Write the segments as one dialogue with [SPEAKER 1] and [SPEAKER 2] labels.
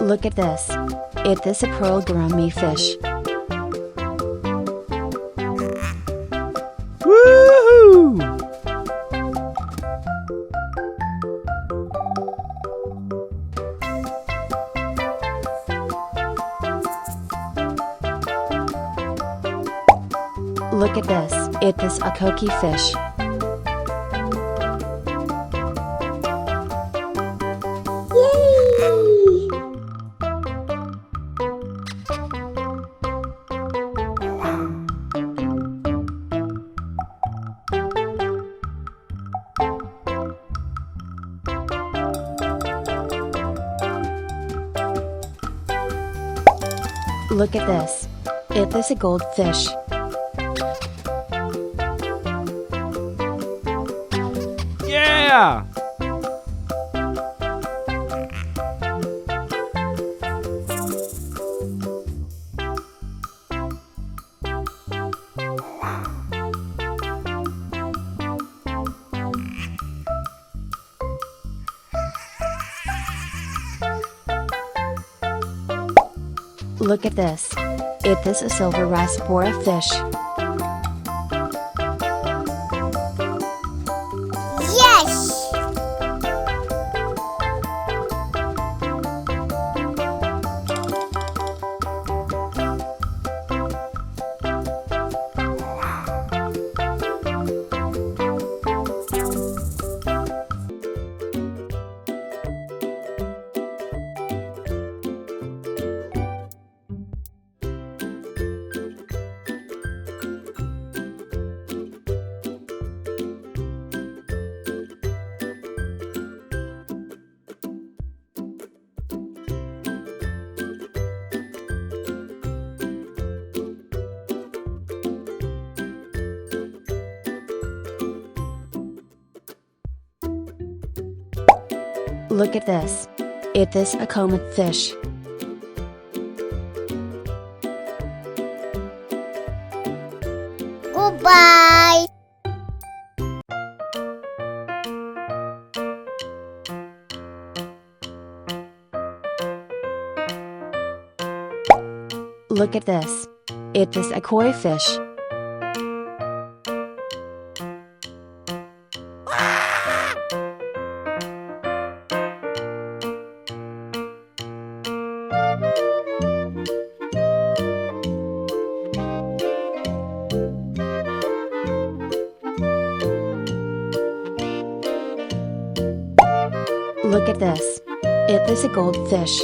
[SPEAKER 1] Look at this. It is a pearl gourmet fish.
[SPEAKER 2] Woohoo!
[SPEAKER 1] Look at this. It is a coqui fish.
[SPEAKER 3] Yay!
[SPEAKER 1] Look at this. It is a goldfish.
[SPEAKER 2] Yeah!
[SPEAKER 1] Look at this. It is a silver raspbora fish.
[SPEAKER 3] Yes!
[SPEAKER 1] Look at this. It is a comet fish.
[SPEAKER 3] Goodbye!
[SPEAKER 1] Look at this. It is a koi fish. Look at this. It is a goldfish.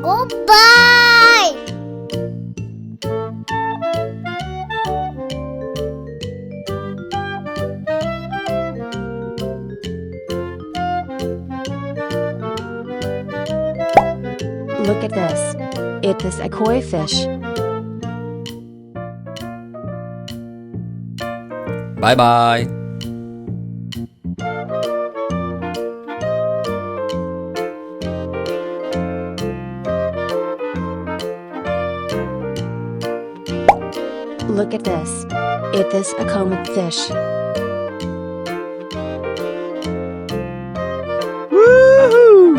[SPEAKER 3] Goodbye!
[SPEAKER 1] Look at this. It is a koi fish.
[SPEAKER 4] Bye bye.
[SPEAKER 1] Look at this. It is a comet fish.
[SPEAKER 2] Woohoo!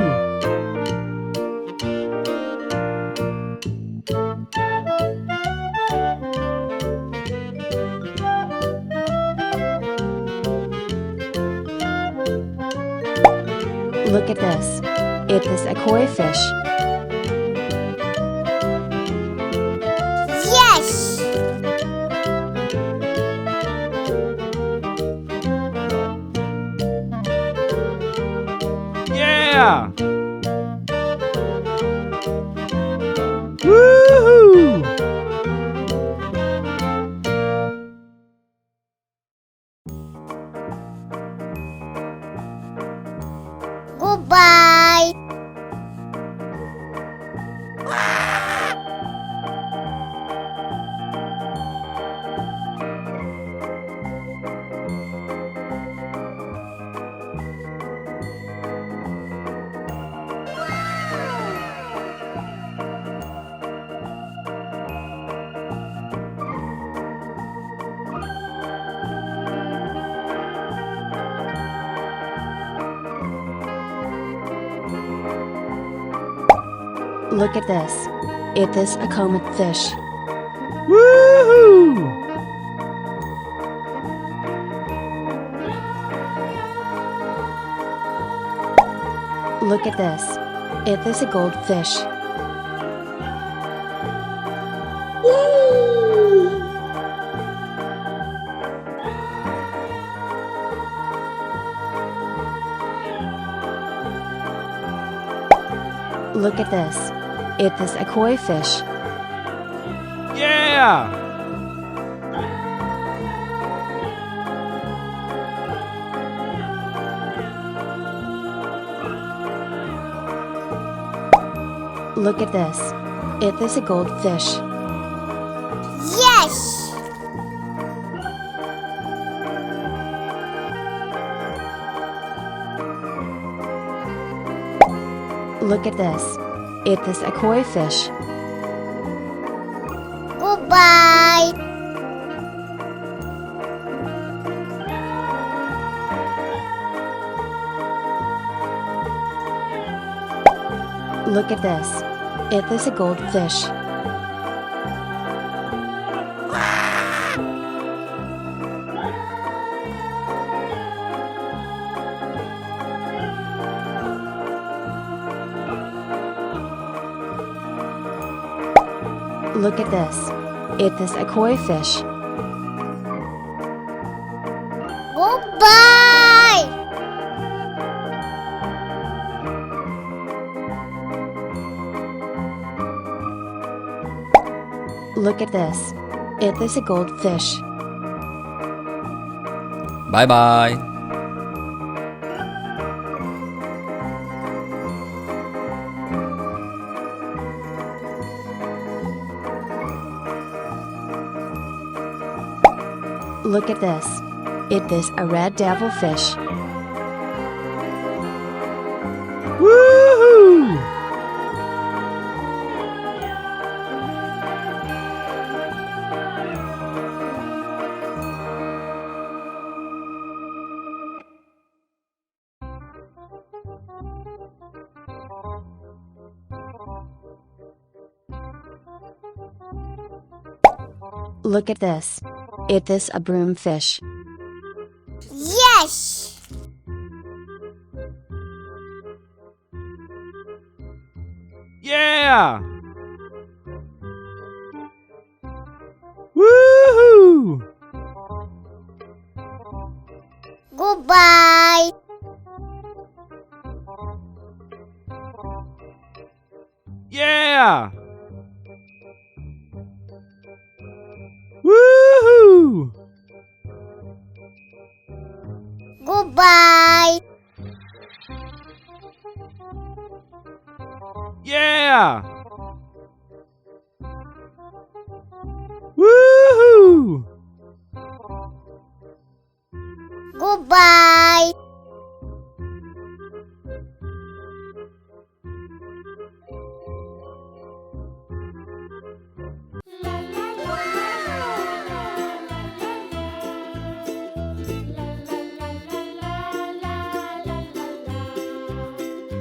[SPEAKER 1] Look at this. It is a koi fish.
[SPEAKER 3] Yes!
[SPEAKER 2] Yeah! Woohoo!
[SPEAKER 3] Goodbye!
[SPEAKER 1] Look at this. It is a comet fish.
[SPEAKER 2] Woohoo!
[SPEAKER 1] Look at this. It is a goldfish. Look at this. It is a koi fish.
[SPEAKER 2] Yeah!
[SPEAKER 1] Look at this. It is a goldfish.
[SPEAKER 3] Yes!
[SPEAKER 1] Look at this. It is a koi fish.
[SPEAKER 3] Goodbye!
[SPEAKER 1] Look at this. It is a goldfish. Look at this. It is a koi fish.
[SPEAKER 3] Goodbye!
[SPEAKER 1] Look at this. It is a goldfish.
[SPEAKER 4] Bye bye.
[SPEAKER 1] Look at this. It is a red devilfish.
[SPEAKER 2] Woohoo!
[SPEAKER 1] Look at this. It is a broomfish.
[SPEAKER 3] Yes!
[SPEAKER 2] Yeah! Woohoo!
[SPEAKER 3] Goodbye!
[SPEAKER 2] Yeah! Woohoo!
[SPEAKER 3] Goodbye!
[SPEAKER 2] Yeah!